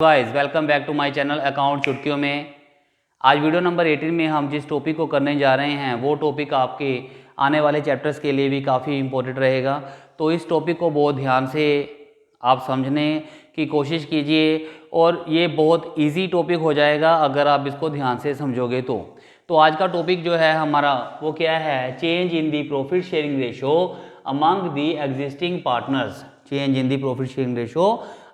Guys welcome back to my channel account चुटकियों में। आज वीडियो नंबर 18 में हम जिस टॉपिक को करने जा रहे हैं वो टॉपिक आपके आने वाले चैप्टर्स के लिए भी काफ़ी इम्पोर्टेंट रहेगा। तो इस टॉपिक को बहुत ध्यान से आप समझने की कोशिश कीजिए और ये बहुत इजी टॉपिक हो जाएगा अगर आप इसको ध्यान से समझोगे तो आज का टॉपिक जो है हमारा वो क्या है, change in the profit sharing ratio among the existing partners. Change in the profit sharing ratio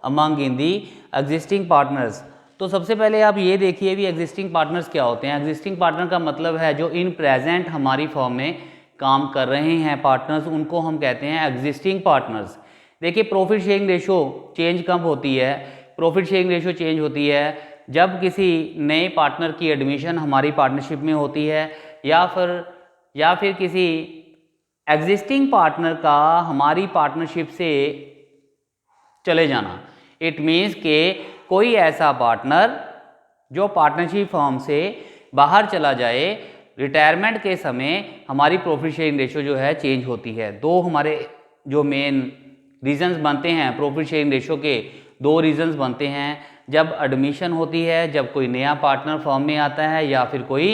among in the existing partners. तो सबसे पहले आप ये देखिए भी एग्जिस्टिंग पार्टनर्स क्या होते हैं। एग्जिस्टिंग पार्टनर का मतलब है जो इन प्रेजेंट हमारी फर्म में काम कर रहे हैं पार्टनर्स, उनको हम कहते हैं एग्जिस्टिंग पार्टनर्स। देखिए प्रॉफिट शेयरिंग रेशो चेंज कब होती है? प्रॉफिट शेयरिंग रेशो चेंज होती है जब किसी नए पार्टनर की एडमिशन हमारी पार्टनरशिप में होती है या फिर किसी एग्जिस्टिंग पार्टनर का हमारी पार्टनरशिप से चले जाना। इट मीन्स के कोई ऐसा पार्टनर जो पार्टनरशिप फर्म से बाहर चला जाए, रिटायरमेंट के समय हमारी प्रॉफिट शेयरिंग रेशो जो है चेंज होती है। दो हमारे जो मेन रीजंस बनते हैं प्रॉफिट शेयरिंग रेशो के, दो रीजंस बनते हैं। जब एडमिशन होती है, जब कोई नया पार्टनर फर्म में आता है या फिर कोई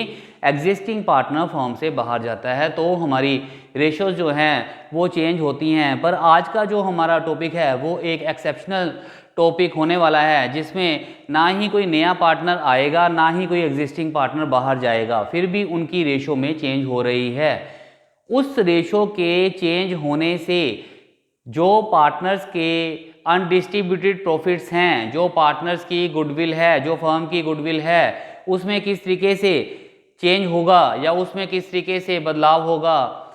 एग्जिस्टिंग पार्टनर फर्म से बाहर जाता है, तो हमारी रेशोज जो हैं वो चेंज होती हैं। पर आज का जो हमारा टॉपिक है वो एक एक्सेप्शनल टॉपिक होने वाला है जिसमें ना ही कोई नया पार्टनर आएगा ना ही कोई एग्जिस्टिंग पार्टनर बाहर जाएगा, फिर भी उनकी रेशो में चेंज हो रही है। उस रेशो के चेंज होने से जो पार्टनर्स के अनडिस्ट्रीब्यूटेड प्रॉफिट्स हैं, जो पार्टनर्स की गुडविल है, जो फर्म की गुडविल है, उसमें किस तरीके से चेंज होगा या उसमें किस तरीके से बदलाव होगा,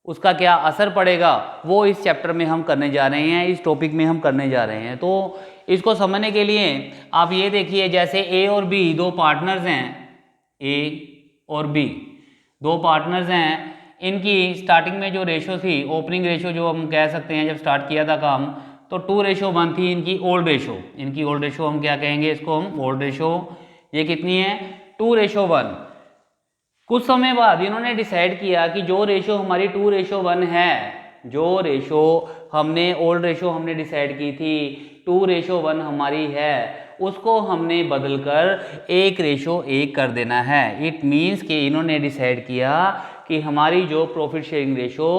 उसका क्या असर पड़ेगा, वो इस चैप्टर में हम करने जा रहे हैं, इस टॉपिक में हम करने जा रहे हैं। तो इसको समझने के लिए आप ये देखिए, जैसे ए और बी दो पार्टनर्स हैं, ए और बी दो पार्टनर्स हैं, इनकी स्टार्टिंग में जो रेशो थी, ओपनिंग रेशो जो हम कह सकते हैं जब स्टार्ट किया था काम, तो 2:1 थी इनकी ओल्ड रेशो। इनकी ओल्ड रेशो हम क्या कहेंगे, इसको हम ओल्ड रेशो। ये कितनी है? 2:1। कुछ समय बाद इन्होंने डिसाइड किया कि जो रेशो हमारी 2:1 है, जो रेशो हमने ओल्ड रेशो हमने डिसाइड की थी 2:1 हमारी है, उसको हमने बदलकर 1:1 कर देना है। इट मीन्स कि इन्होंने डिसाइड किया कि हमारी जो profit sharing ratio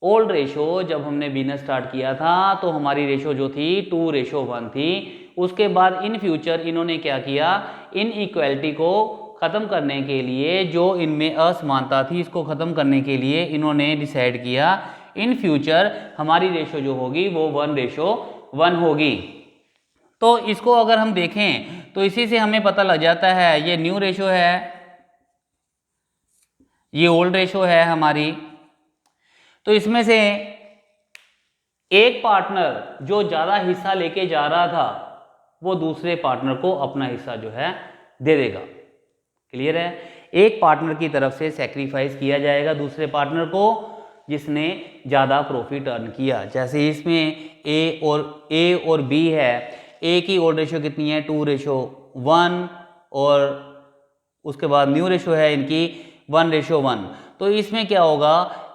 old ratio जब हमने बिजनेस स्टार्ट किया था तो हमारी रेशो जो थी 2:1 थी। उसके बाद इन फ्यूचर इन्होंने क्या किया, इन इक्वलिटी को ख़त्म करने के लिए, जो इनमें असमानता थी इसको ख़त्म करने के लिए इन्होंने डिसाइड किया इन फ्यूचर हमारी रेशो जो होगी वो 1:1 होगी। तो इसको अगर हम देखें तो इसी से हमें पता लग जाता है, ये न्यू रेशो है, ये ओल्ड रेशो है हमारी। तो इसमें से एक पार्टनर जो ज़्यादा हिस्सा लेके जा रहा था वो दूसरे पार्टनर को अपना हिस्सा जो है दे देगा। क्लियर है? एक पार्टनर की तरफ से सेक्रीफाइस किया जाएगा दूसरे पार्टनर को जिसने ज़्यादा प्रॉफिट अर्न किया। जैसे इसमें ए और बी है, ए की ओल्ड रेशो कितनी है 2:1 और उसके बाद न्यू रेशो है इनकी 1:1। तो इसमें क्या होगा,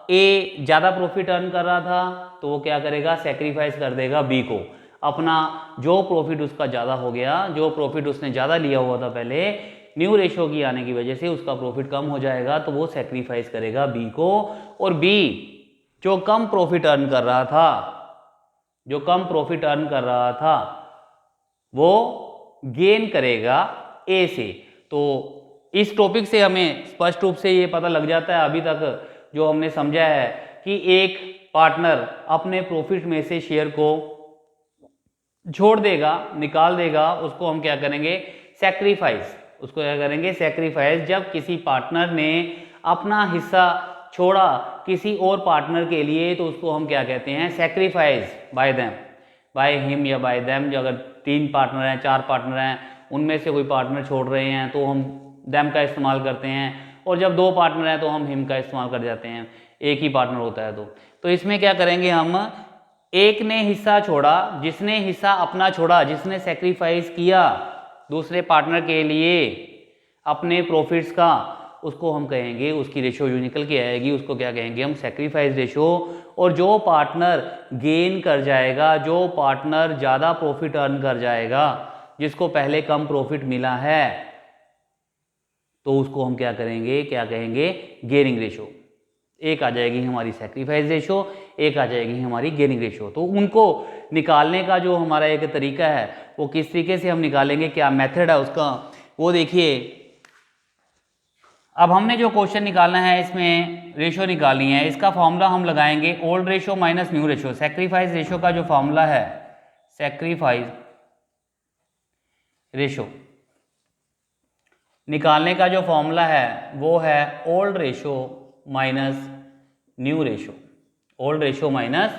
ए ज़्यादा प्रॉफिट अर्न कर रहा था तो वो क्या करेगा, सेक्रीफाइस कर देगा बी को। अपना जो प्रॉफिट उसका ज़्यादा हो गया, जो प्रॉफिट उसने ज़्यादा लिया हुआ था पहले, न्यू रेशो की आने की वजह से उसका प्रॉफिट कम हो जाएगा तो वो सेक्रीफाइस करेगा बी को। और बी जो कम प्रॉफिट अर्न कर रहा था, जो कम प्रॉफिट अर्न कर रहा था वो गेन करेगा ए से। तो इस टॉपिक से हमें स्पष्ट रूप से ये पता लग जाता है अभी तक जो हमने समझा है कि एक पार्टनर अपने प्रॉफिट में से शेयर को छोड़ देगा, निकाल देगा, उसको हम क्या करेंगे, सेक्रीफाइस। उसको क्या करेंगे, सेक्रीफाइस। जब किसी पार्टनर ने अपना हिस्सा छोड़ा किसी और पार्टनर के लिए तो उसको हम क्या कहते हैं, sacrifice bye them, by him या बाय देम। जो अगर 3 पार्टनर हैं, 4 पार्टनर हैं, उनमें से कोई पार्टनर छोड़ रहे हैं तो हम देम का इस्तेमाल करते हैं, और जब 2 पार्टनर हैं तो हम हिम का इस्तेमाल कर जाते हैं, एक ही पार्टनर होता है तो इसमें क्या करेंगे हम, एक ने हिस्सा छोड़ा, जिसने हिस्सा अपना छोड़ा, जिसने सेक्रीफाइस किया दूसरे पार्टनर के लिए अपने प्रॉफिट्स का, उसको हम कहेंगे, उसकी रेशो जो निकल के आएगी उसको क्या कहेंगे हम, सेक्रीफाइस रेशो। और जो पार्टनर गेन कर जाएगा, जो पार्टनर ज़्यादा प्रॉफिट अर्न कर जाएगा, जिसको पहले कम प्रॉफिट मिला है, तो उसको हम क्या करेंगे, क्या कहेंगे, गेनिंग रेशो। एक आ जाएगी हमारी सेक्रीफाइस रेशो, एक आ जाएगी हमारी गेनिंग रेशो। तो उनको निकालने का जो हमारा एक तरीका है वो किस तरीके से हम निकालेंगे, क्या मेथड है उसका, वो देखिए। अब हमने जो क्वेश्चन निकालना है, इसमें रेशो निकालनी है, इसका फॉर्मूला हम लगाएंगे old ratio minus new ratio. Sacrifice ratio का जो फॉर्मूला है, सेक्रीफाइस रेशो निकालने का जो फॉर्मूला है वो है old ratio minus new ratio. Old ratio minus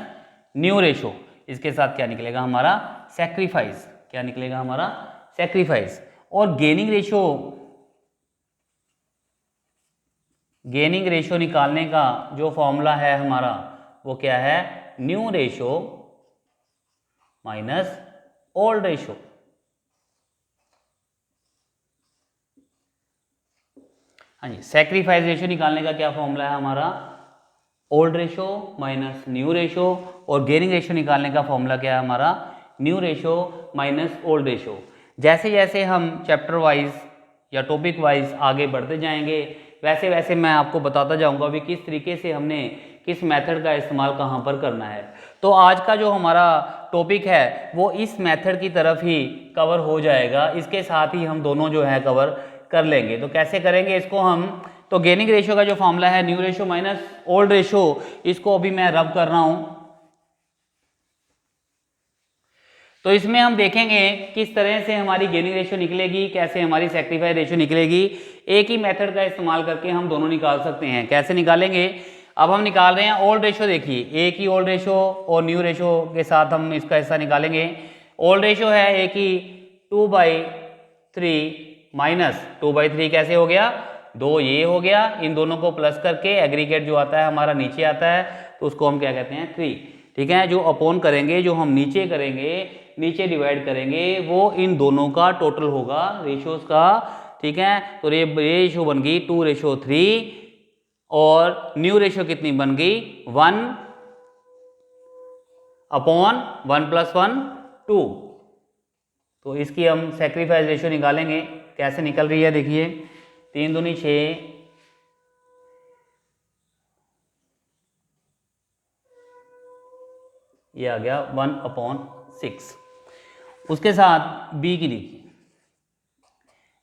new ratio, इसके साथ क्या निकलेगा हमारा, सेक्रीफाइस। क्या निकलेगा हमारा, सेक्रीफाइस। और गेनिंग रेशो, गेनिंग रेशो निकालने का जो फॉर्मूला है हमारा वो क्या है, new ratio minus old ratio. हाँ जी, सेक्रीफाइस रेशो निकालने का क्या फॉर्मूला है हमारा, old ratio minus new ratio. और गेनिंग रेशो निकालने का फॉर्मूला क्या है हमारा, new ratio minus old ratio. जैसे जैसे हम चैप्टर वाइज या टॉपिक वाइज आगे बढ़ते जाएंगे, वैसे वैसे मैं आपको बताता जाऊंगा भी किस तरीके से हमने किस मेथड का इस्तेमाल कहाँ पर करना है। तो आज का जो हमारा टॉपिक है वो इस मेथड की तरफ ही कवर हो जाएगा, इसके साथ ही हम दोनों जो है कवर कर लेंगे। तो कैसे करेंगे इसको हम, तो गेनिंग रेशो का जो फॉर्मूला है new ratio minus old ratio, इसको अभी मैं रब कर रहा हूं। तो इसमें हम देखेंगे किस तरह से हमारी गेनिंग रेशो निकलेगी, कैसे हमारी सेक्रीफाइस रेशो निकलेगी। एक ही मेथड का इस्तेमाल करके हम दोनों निकाल सकते हैं। कैसे निकालेंगे, अब हम निकाल रहे हैं ओल्ड रेशो। देखिए एक ही ओल्ड रेशो और न्यू रेशो के साथ हम इसका हिस्सा निकालेंगे। ओल्ड रेशो है एक ही 2/3 माइनस 2/3 कैसे हो गया, 2 ये हो गया, इन दोनों को प्लस करके एग्रीगेट जो आता है हमारा नीचे आता है, तो उसको हम क्या कहते हैं 3। ठीक है, जो अपॉन करेंगे, जो हम नीचे करेंगे, नीचे डिवाइड करेंगे, वो इन दोनों का टोटल होगा रेशोज का। ठीक है, तो ये रेशो बन गई 2/3 और न्यू रेशो कितनी बन गई 1/1 + 1 2। तो इसकी हम सेक्रीफाइस रेशो निकालेंगे। कैसे निकल रही है देखिए, 3 दूनी 6, ये आ गया 1/6। उसके साथ बी की देखिए,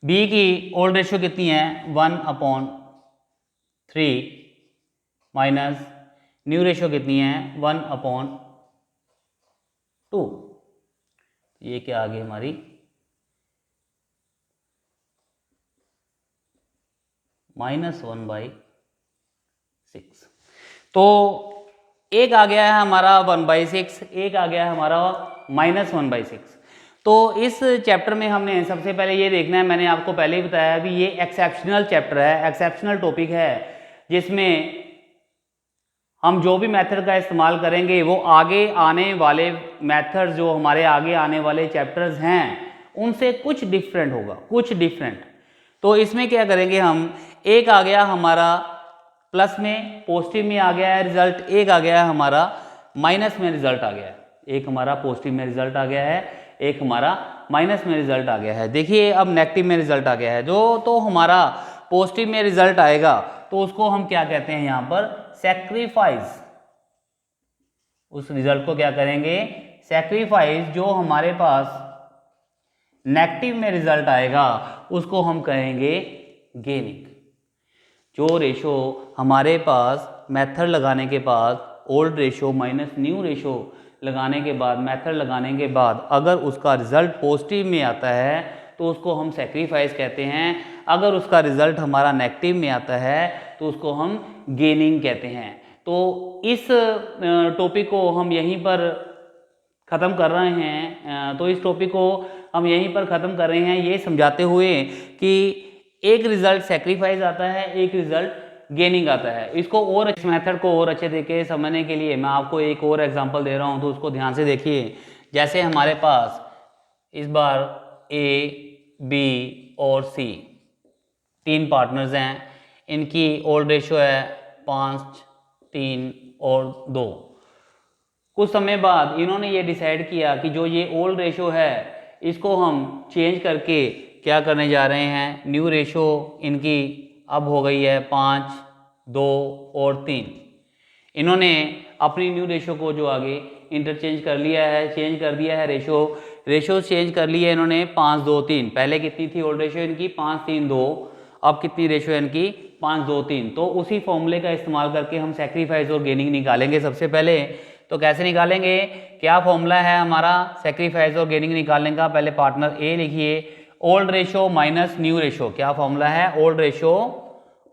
बी की ओल्ड रेशो कितनी है 1/3 माइनस न्यू रेशो कितनी है 1/2। ये क्या आ गई हमारी -1/6। तो एक आ गया है हमारा 1/6, एक आ गया है हमारा -1/6। तो इस चैप्टर में हमने सबसे पहले ये देखना है, मैंने आपको पहले ही बताया भी ये एक्सेप्शनल चैप्टर है, एक्सेप्शनल टॉपिक है, जिसमें हम जो भी मेथड का इस्तेमाल करेंगे वो आगे आने वाले मेथड, जो हमारे आगे आने वाले चैप्टर्स हैं उनसे कुछ डिफरेंट होगा, कुछ डिफरेंट। तो इसमें क्या करेंगे हम, एक आ गया हमारा प्लस में पॉजिटिव में आ गया है रिजल्ट, एक आ गया है हमारा माइनस में रिजल्ट आ गया है। एक हमारा पॉजिटिव में रिजल्ट आ गया है, एक हमारा माइनस में रिजल्ट आ गया है। देखिए अब नेगेटिव में रिजल्ट आ गया है, जो तो हमारा पॉजिटिव में रिजल्ट आएगा तो उसको हम क्या कहते हैं यहाँ पर सेक्रीफाइस। उस रिजल्ट को क्या करेंगे सेक्रीफाइस। जो हमारे पास नेगेटिव में रिजल्ट आएगा उसको हम कहेंगे गेनिंग। जो रेशो हमारे पास मेथड लगाने के बाद old ratio minus new ratio लगाने के बाद, मेथड लगाने के बाद अगर उसका रिजल्ट पॉजिटिव में आता है तो उसको हम सेक्रीफाइस कहते हैं। अगर उसका रिजल्ट हमारा नेगेटिव में आता है तो उसको हम गेनिंग कहते हैं। तो इस टॉपिक को हम यहीं पर ख़त्म कर रहे हैं। तो इस टॉपिक को हम यहीं पर ख़त्म कर रहे हैं, ये समझाते हुए कि एक रिजल्ट सेक्रीफाइस आता है, एक रिजल्ट गेनिंग आता है। इसको और इस मेथड को और अच्छे तरीके से समझने के लिए मैं आपको एक और एग्जांपल दे रहा हूँ, तो उसको ध्यान से देखिए। जैसे हमारे पास इस बार ए, बी और सी 3 पार्टनर्स हैं। इनकी ओल्ड रेशो है 5, 3 और 2। कुछ समय बाद इन्होंने ये डिसाइड किया कि जो ये ओल्ड रेशो है इसको हम चेंज करके क्या करने जा रहे हैं, न्यू रेशो इनकी अब हो गई है 5, 2 और 3। इन्होंने अपनी न्यू रेशो को जो आगे इंटरचेंज कर लिया है, चेंज कर दिया है रेशो चेंज कर ली है इन्होंने 5, 2, 3। पहले कितनी थी ओल्ड रेशो इनकी 5, 3, 2, अब कितनी रेशो है इनकी 5, 2, 3। तो उसी फॉर्मूले का इस्तेमाल करके हम सेक्रीफाइस और गेनिंग निकालेंगे सबसे पहले। तो कैसे निकालेंगे, क्या फॉर्मूला है हमारा सेक्रीफाइस और गेनिंग निकालने का? पहले पार्टनर ए लिखिए, old ratio minus new ratio. क्या फॉर्मूला है?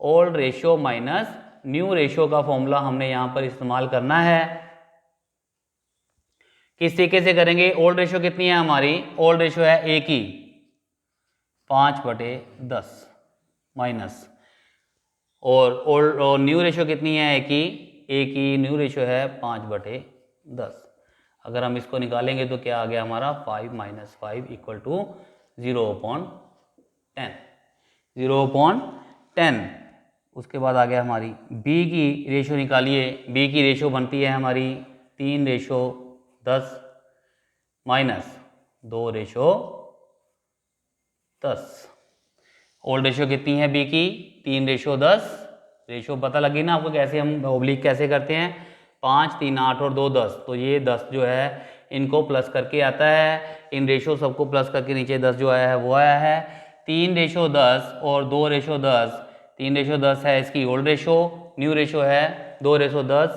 Old ratio minus new ratio का फॉर्मूला हमने यहां पर इस्तेमाल करना है। किस तरीके से करेंगे? ओल्ड रेशो कितनी है हमारी? ओल्ड रेशो है ए की 5/10 माइनस, और न्यू रेशो कितनी है ए की न्यू रेशो है 5/10। अगर हम इसको निकालेंगे तो क्या आ गया हमारा 5 - 5 = 0/10। 0/10। उसके बाद आ गया हमारी बी की रेशो निकालिए। बी की रेशो बनती है हमारी 3/10 माइनस 2/10। ओल्ड रेशो कितनी है बी की? 3/10। रेशो पता लगी ना आपको कैसे हम ओब्लिक कैसे करते हैं? 5, 3, 8 और 2 10। तो ये 10 जो है इनको प्लस करके आता है, इन रेशो सबको प्लस करके नीचे 10 जो आया है वो आया है। 3/10 और 2/10। 3/10 है इसकी ओल्ड रेशो, न्यू रेशो है 2/10।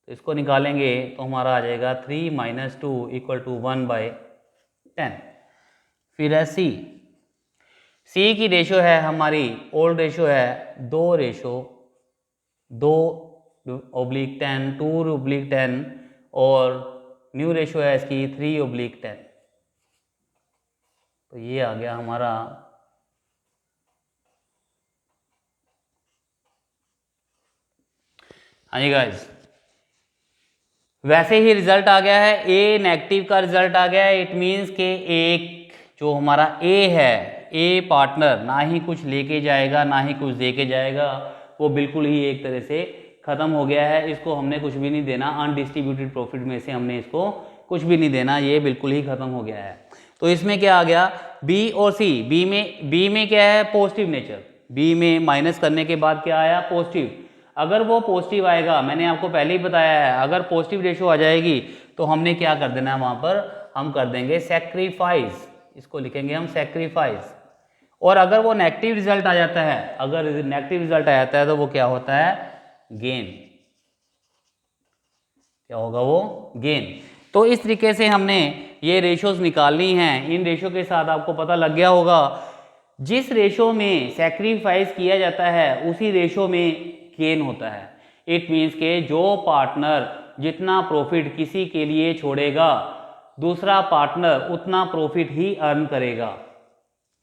तो इसको निकालेंगे तो हमारा आ जाएगा 3 - 2 = 1/10। फिर है सी की रेशो है हमारी, ओल्ड रेशो है 2/10, 2/10 और न्यू रेशो है इसकी 3/10। तो ये आ गया हमारा हाँ जी गाइस, वैसे ही रिजल्ट आ गया है, ए नेगेटिव का रिजल्ट आ गया है। इट मीन्स के एक जो हमारा ए है, ए पार्टनर ना ही कुछ लेके जाएगा ना ही कुछ दे के जाएगा, वो बिल्कुल ही एक तरह से खत्म हो गया है। इसको हमने कुछ भी नहीं देना, अनडिस्ट्रीब्यूटेड प्रॉफिट में से हमने इसको कुछ भी नहीं देना, ये बिल्कुल ही खत्म हो गया है। तो इसमें क्या आ गया, बी और सी। बी में क्या है? Positive nature. बी में माइनस करने के बाद क्या आया? पॉजिटिव। अगर वो पॉजिटिव आएगा, मैंने आपको पहले ही बताया है, अगर पॉजिटिव रेशो आ जाएगी तो हमने क्या कर देना है वहां पर? हम कर देंगे सेक्रीफाइस। इसको लिखेंगे हम सेक्रीफाइस। और अगर वो नेगेटिव रिजल्ट आ जाता है, अगर नेगेटिव रिजल्ट आ जाता है तो वो क्या होता है? गेन। क्या होगा वो? गेन। तो इस तरीके से हमने ये रेशोज निकालनी हैं। इन रेशो के साथ आपको पता लग गया होगा, जिस रेशो में सेक्रीफाइस किया जाता है उसी रेशो में गेन होता है। इट मीन्स के जो पार्टनर जितना प्रॉफिट किसी के लिए छोड़ेगा, दूसरा पार्टनर उतना प्रॉफिट ही अर्न करेगा।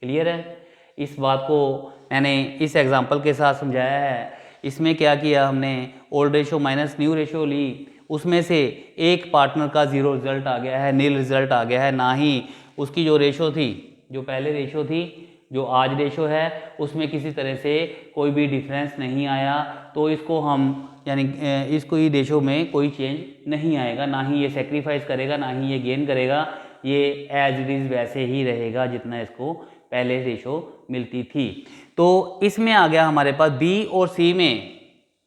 क्लियर है? इस बात को मैंने इस एग्जांपल के साथ समझाया है। इसमें क्या किया हमने? Old ratio minus new ratio ली, उसमें से एक पार्टनर का 0 रिजल्ट आ गया है, नील रिजल्ट आ गया है, ना ही उसकी जो रेशो थी, जो पहले रेशो थी, जो आज रेशो है, उसमें किसी तरह से कोई भी डिफरेंस नहीं आया। तो इसको हम यानी इसको ही रेशो में कोई चेंज नहीं आएगा, ना ही ये सेक्रीफाइस करेगा ना ही ये गेन करेगा, ये एज इट इज़ वैसे ही रहेगा जितना इसको पहले रेशो मिलती थी। तो इसमें आ गया हमारे पास बी और सी में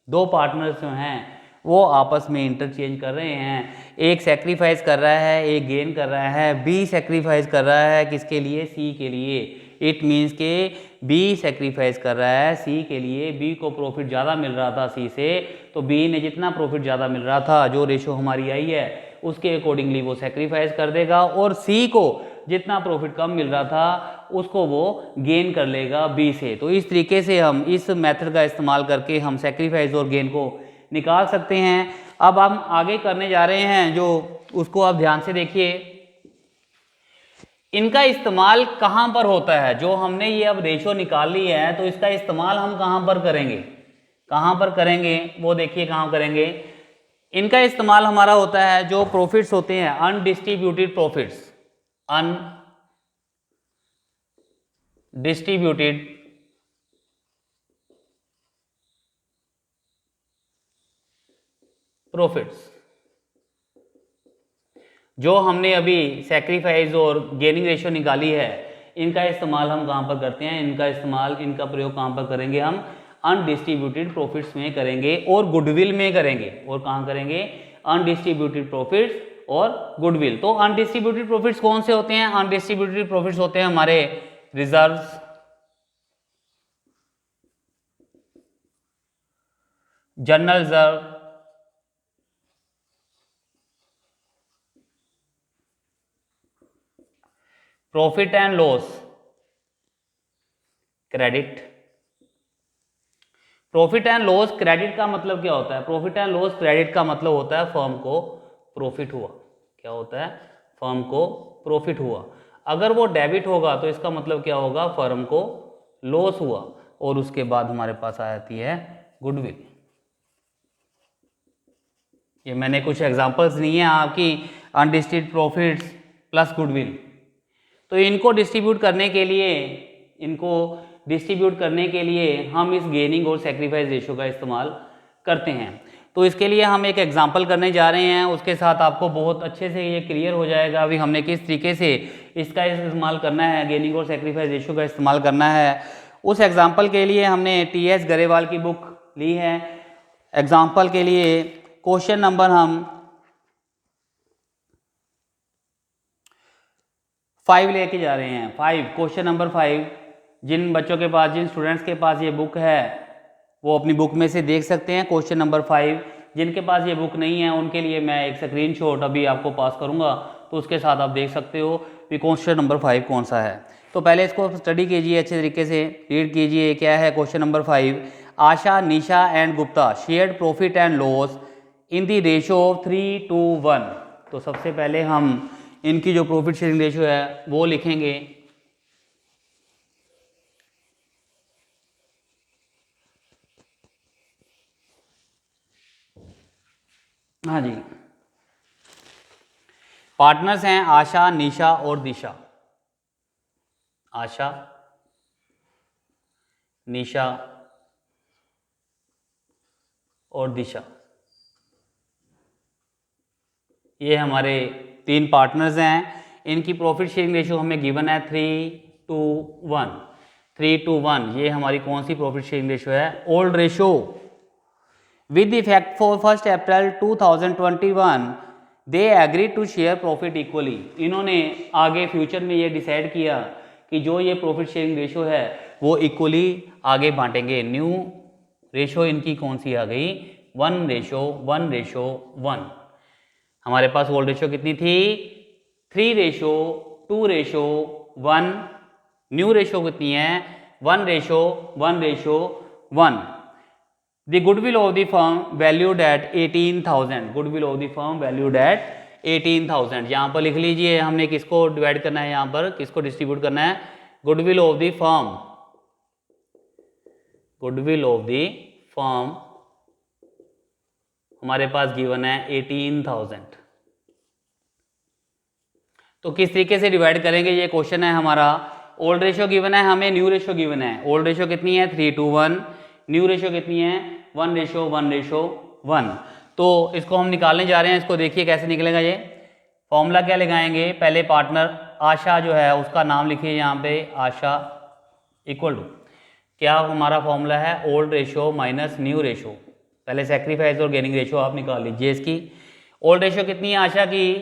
दो पार्टनर्स जो हैं वो आपस में इंटरचेंज कर रहे हैं। एक सेक्रीफाइस कर रहा है, एक गेन कर रहा है। बी सेक्रीफाइस कर रहा है किसके लिए? सी के लिए। इट मीन्स के बी सेक्रीफाइस कर रहा है सी के लिए। बी को प्रॉफिट ज़्यादा मिल रहा था सी से, तो बी ने जितना प्रॉफिट ज़्यादा मिल रहा था, जो रेशो हमारी आई है उसके अकॉर्डिंगली वो सेक्रीफाइस कर देगा, और सी को जितना प्रॉफिट कम मिल रहा था उसको वो गेन कर लेगा बी से। तो इस तरीके से हम इस मेथड का इस्तेमाल करके हम सेक्रीफाइस और गेन को निकाल सकते हैं। अब हम आगे करने जा रहे हैं जो उसको आप ध्यान से देखिए। इनका इस्तेमाल कहाँ पर होता है? जो हमने ये अब रेशो निकाल ली है तो इसका इस्तेमाल हम कहाँ पर करेंगे? कहाँ पर करेंगे वो देखिए कहाँ करेंगे। इनका इस्तेमाल हमारा होता है जो प्रॉफिट्स होते हैं अनडिस्ट्रीब्यूटेड प्रॉफिट्स, अनडिस्ट्रीब्यूटेड प्रॉफिट्स। जो हमने अभी सैक्रिफाइस और गेनिंग रेशियो निकाली है, इनका इस्तेमाल हम कहाँ पर करते हैं, इनका प्रयोग कहाँ पर करेंगे, हम अनडिस्ट्रीब्यूटेड प्रॉफिट्स में करेंगे और गुडविल में करेंगे। और कहाँ करेंगे, अनडिस्ट्रीब्यूटेड प्रॉफिट्स और गुडविल। तो अनडिस्ट्रीब्यूटेड प्रॉफिट्स कौन से होते हैं, अनडिस्ट्रीब्यूटेड प्रॉफिट्स होते हैं हमारे reserves, general reserve, profit and loss credit. Profit and loss credit का मतलब क्या होता है, प्रॉफिट एंड लॉस क्रेडिट का मतलब होता है फर्म को प्रॉफिट हुआ। क्या होता है, फर्म को प्रॉफिट हुआ। अगर वो डेबिट होगा तो इसका मतलब क्या होगा, फर्म को लॉस हुआ। और उसके बाद हमारे पास आ जाती है गुडविल। ये मैंने कुछ एग्जांपल्स दी हैं आपकी, अनडिस्ट्रीब्यूटेड प्रॉफिट्स प्लस गुडविल। तो इनको डिस्ट्रीब्यूट करने के लिए हम इस गेनिंग और सेक्रीफाइस रेशियो का इस्तेमाल करते हैं। तो इसके लिए हम एक एग्जांपल करने जा रहे हैं, उसके साथ आपको बहुत अच्छे से ये क्लियर हो जाएगा अभी हमने किस तरीके से इसका इस्तेमाल करना है, गेनिंग और सेक्रीफाइस रेशियो का इस्तेमाल करना है। उस एग्जाम्पल के लिए हमने टी.एस. गरेवाल की बुक ली है। एग्जाम्पल के लिए क्वेश्चन नंबर हम 5 लेके जा रहे हैं। 5, क्वेश्चन नंबर 5। जिन बच्चों के पास, जिन स्टूडेंट्स के पास ये बुक है वो अपनी बुक में से देख सकते हैं क्वेश्चन नंबर 5। जिनके पास ये बुक नहीं है उनके लिए मैं एक स्क्रीनशॉट अभी आपको पास करूंगा, तो उसके साथ आप देख सकते हो कि क्वेश्चन नंबर 5 कौन सा है। तो पहले इसको स्टडी कीजिए, अच्छे तरीके से रीड कीजिए। क्या है question number 5, Asha, Nisha and Gupta shared profit and loss in the ratio of 3:1। तो सबसे पहले हम इनकी जो प्रॉफिट शेयरिंग रेशियो है वो लिखेंगे। हाँ जी, पार्टनर्स हैं आशा, निशा और दिशा। आशा, निशा और दिशा, ये हमारे 3 पार्टनर्स हैं। इनकी प्रॉफिट शेयरिंग रेशियो हमें गिवन है 3:1। 3:1 ये हमारी कौन सी प्रॉफिट शेयरिंग रेशियो है, old ratio. With effect for 1 April 2021 they agree to share profit equally. इन्होंने आगे फ्यूचर में ये डिसाइड किया कि जो ये प्रॉफिट शेयरिंग रेशियो है वो इक्वली आगे बांटेंगे। न्यू रेशियो इनकी कौन सी आ गई, 1:1:1। हमारे पास ओल्ड रेशियो कितनी थी, 3:2:1। न्यू रेशियो कितनी है, 1:1:1। The goodwill of the firm valued at 18,000। goodwill of the firm valued at 18,000। यहाँ पर लिख लीजिए, हमने किसको डिवाइड करना है, यहाँ पर किसको डिस्ट्रीब्यूट करना है, goodwill of the firm। goodwill of the firm हमारे पास गिवन है 18,000। तो किस तरीके से डिवाइड करेंगे ये क्वेश्चन है हमारा। ओल्ड रेशियो गिवन है हमें, न्यू रेशियो गिवन है। ओल्ड रेशियो कितनी है, 3:1। न्यू रेशियो कितनी है, 1:1:1। तो इसको हम निकालने जा रहे हैं। इसको देखिए कैसे निकलेगा ये। फॉर्मूला क्या लगाएंगे, पहले पार्टनर आशा जो है उसका नाम लिखिए यहाँ पे, आशा इक्वल टू क्या हमारा फॉर्मूला है, old ratio minus new ratio. पहले सेक्रीफाइस और गेनिंग रेशियो आप निकाल लीजिए इसकी। ओल्ड रेशियो कितनी है आशा की,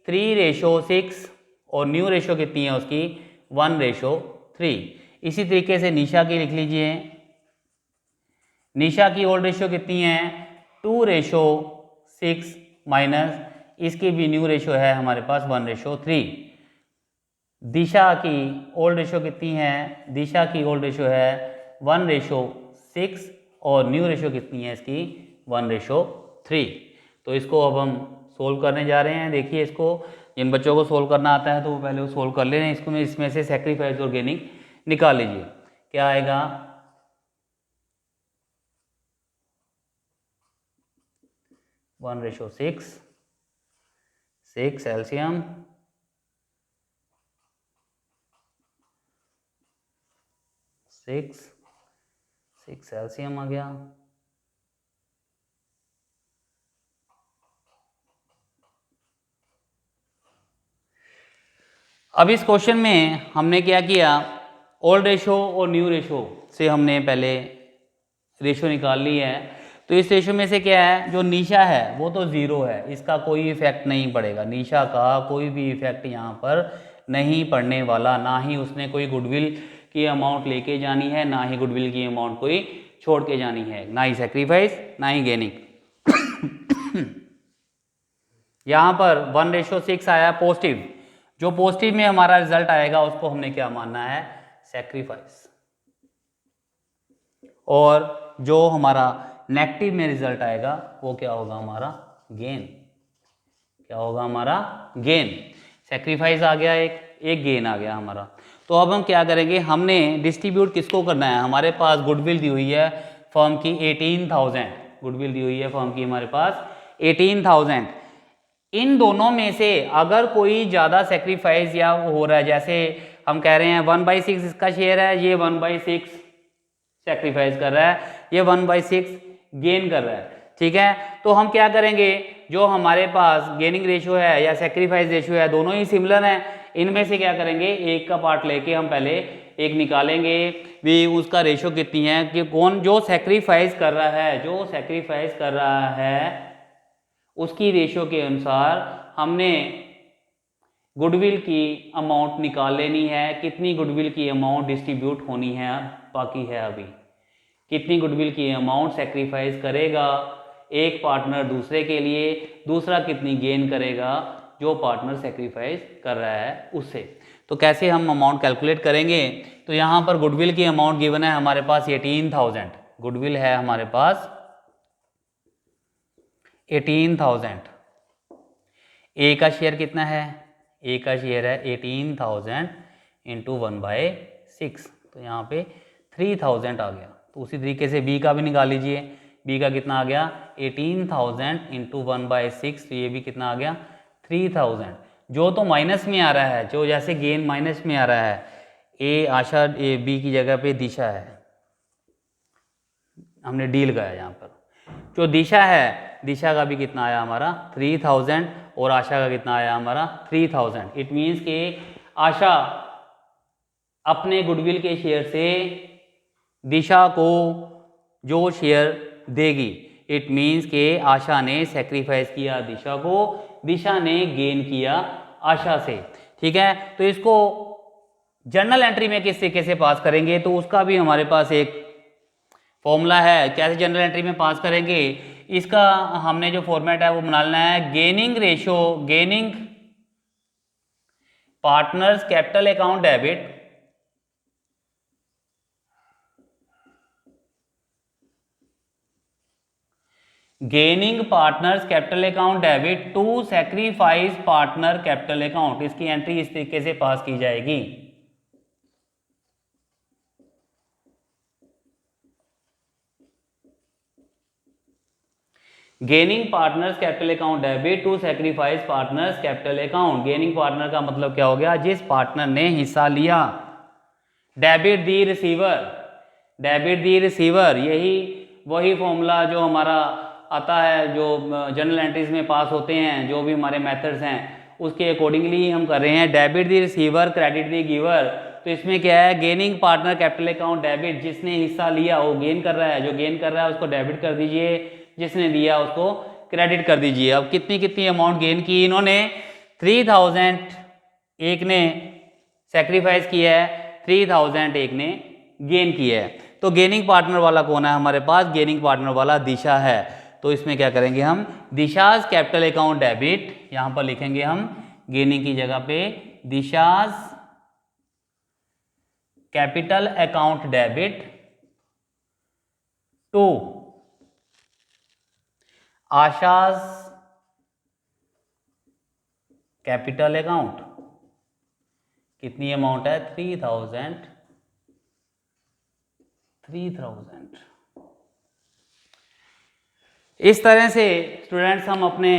3:6 और न्यू रेशियो कितनी है उसकी, 1:3। इसी तरीके से निशा की लिख लीजिए। निशा की ओल्ड रेशियो कितनी है, 2:6 माइनस इसकी भी न्यू रेशियो है हमारे पास 1:3। दिशा की ओल्ड रेशियो कितनी है, दिशा की ओल्ड रेशियो है 1:6 और न्यू रेशियो कितनी है इसकी, 1:3। तो इसको अब हम सोल्व करने जा रहे हैं। देखिए इसको, जिन बच्चों को सोल्व करना आता है तो वो पहले वो सोल्व कर ले रहे हैं। इसको में इसमें से सेक्रीफाइस और गेनिंग निकाल लीजिए। क्या आएगा, 1:6, 6 एलसीएम, 6 एलसीएम आ गया, अब इस क्वेश्चन में हमने क्या किया, ओल्ड रेशो और न्यू रेशो से हमने पहले रेशो निकाल ली है। तो इस रेशो में से क्या है, जो निशा है वो तो ज़ीरो है, इसका कोई इफेक्ट नहीं पड़ेगा, निशा का कोई भी इफेक्ट यहाँ पर नहीं पड़ने वाला, ना ही उसने कोई गुडविल की अमाउंट लेके जानी है, ना ही गुडविल की अमाउंट कोई छोड़ के जानी है, ना ही सेक्रीफाइस ना ही गेनिंग। यहाँ पर 1:6 आया पॉजिटिव, जो पॉजिटिव में हमारा रिजल्ट आएगा उसको हमने क्या मानना है, सेक्रीफाइस, और जो हमारा नेगेटिव में रिजल्ट आएगा वो क्या होगा, हमारा गेन। क्या होगा, हमारा गेन। सेक्रीफाइस आ गया, एक गेन आ गया हमारा। तो अब हम क्या करेंगे, हमने डिस्ट्रीब्यूट किसको करना है, हमारे पास गुडविल दी हुई है फर्म की 18,000, गुडविल दी हुई है फर्म की हमारे पास 18,000। इन दोनों में से अगर कोई ज़्यादा सेक्रीफाइस या हो रहा है, जैसे हम कह रहे हैं 1/6 इसका शेयर है, ये 1/6 सेक्रीफाइस कर रहा है, ये 1/6 गेन कर रहा है, ठीक है। तो हम क्या करेंगे, जो हमारे पास गेनिंग रेशियो है या सेक्रीफाइस रेशियो है, दोनों ही सिमिलर हैं, इनमें से क्या करेंगे, एक का पार्ट लेके हम पहले एक निकालेंगे भी, उसका रेशियो कितनी है, कि कौन जो सेक्रीफाइस कर रहा है, जो सेक्रीफाइस कर रहा है उसकी रेशियो के अनुसार हमने गुडविल की अमाउंट निकाल लेनी है। कितनी गुडविल की अमाउंट डिस्ट्रीब्यूट होनी है बाकी है अभी, कितनी गुडविल की अमाउंट सेक्रीफाइस करेगा एक पार्टनर दूसरे के लिए, दूसरा कितनी गेन करेगा जो पार्टनर सेक्रीफाइस कर रहा है उससे। तो कैसे हम अमाउंट कैलकुलेट करेंगे, तो यहाँ पर गुडविल की अमाउंट गिवन है हमारे पास 18,000, गुडविल है हमारे पास 18,000। ए का शेयर कितना है, ए का शेयर है 18,000 इंटू 1/6, तो यहाँ पे 3,000 आ गया। तो उसी तरीके से बी का भी निकाल लीजिए, बी का कितना आ गया 18,000 इंटू 1/6, तो ये भी कितना आ गया 3,000। जो तो माइनस में आ रहा है, जो जैसे गेन माइनस में आ रहा है, ए आशा, ए बी की जगह पे दिशा है, हमने डी लगाया यहाँ पर। जो दिशा है, दिशा का भी कितना आया हमारा 3,000, और आशा का कितना आया हमारा 3,000। इट मीन्स कि आशा अपने गुडविल के शेयर से दिशा को जो शेयर देगी, इट मीन्स कि आशा ने सेक्रीफाइस किया दिशा को, दिशा ने गेन किया आशा से, ठीक है। तो इसको जर्नल एंट्री में किस तरीके से पास करेंगे, तो उसका भी हमारे पास एक फॉर्मूला है, कैसे जनरल एंट्री में पास करेंगे। इसका हमने जो फॉर्मेट है वो बनाना है, gaining ratio, gaining partners capital account debit gaining partners capital account debit to sacrifice partner capital account. इसकी एंट्री इस तरीके से पास की जाएगी, gaining partners capital account debit to sacrifice partners capital account. Gaining partner का मतलब क्या हो गया, जिस पार्टनर ने हिस्सा लिया। डेबिट दी रिसीवर, डेबिट दी रिसीवर, यही वही फॉर्मूला जो हमारा आता है, जो जनरल एंट्रीज में पास होते हैं, जो भी हमारे मेथड्स हैं उसके अकॉर्डिंगली हम कर रहे हैं। डेबिट दी रिसीवर, क्रेडिट दी गिवर। तो इसमें क्या है, gaining partner capital account debit, जिसने हिस्सा लिया वो गेन कर रहा है, जो गेन कर रहा है उसको डेबिट कर दीजिए, जिसने दिया उसको क्रेडिट कर दीजिए। अब कितनी कितनी अमाउंट गेन की इन्होंने, 3,000 एक ने सेक्रीफाइस किया है, 3,000 एक ने गेन किया है। तो गेनिंग पार्टनर वाला कौन है हमारे पास, गेनिंग पार्टनर वाला दिशा है। तो इसमें क्या करेंगे हम, दिशाज कैपिटल अकाउंट डेबिट, यहां पर लिखेंगे हम गेनिंग की जगह पे Disha's capital account debit to Asha's capital account. कितनी अमाउंट है, 3,000। इस तरह से स्टूडेंट्स हम अपने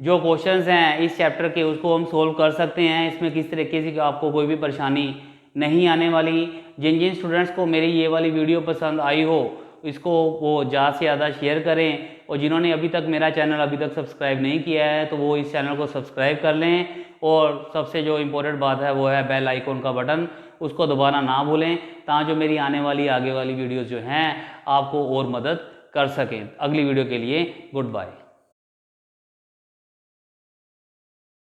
जो क्वेश्चंस हैं इस चैप्टर के उसको हम सोल्व कर सकते हैं। इसमें किस तरीके से आपको कोई भी परेशानी नहीं आने वाली। जिन जिन स्टूडेंट्स को मेरी ये वाली वीडियो पसंद आई हो इसको वो ज़्यादा से ज़्यादा शेयर करें, और जिन्होंने अभी तक मेरा चैनल अभी तक सब्सक्राइब नहीं किया है तो वो इस चैनल को सब्सक्राइब कर लें, और सबसे जो इम्पोर्टेंट बात है वो है बेल आइकॉन का बटन, उसको दबाना ना भूलें, ताकि जो मेरी आने वाली आगे वाली वीडियोज़ जो हैं आपको और मदद कर सकें। अगली वीडियो के लिए गुड बाय।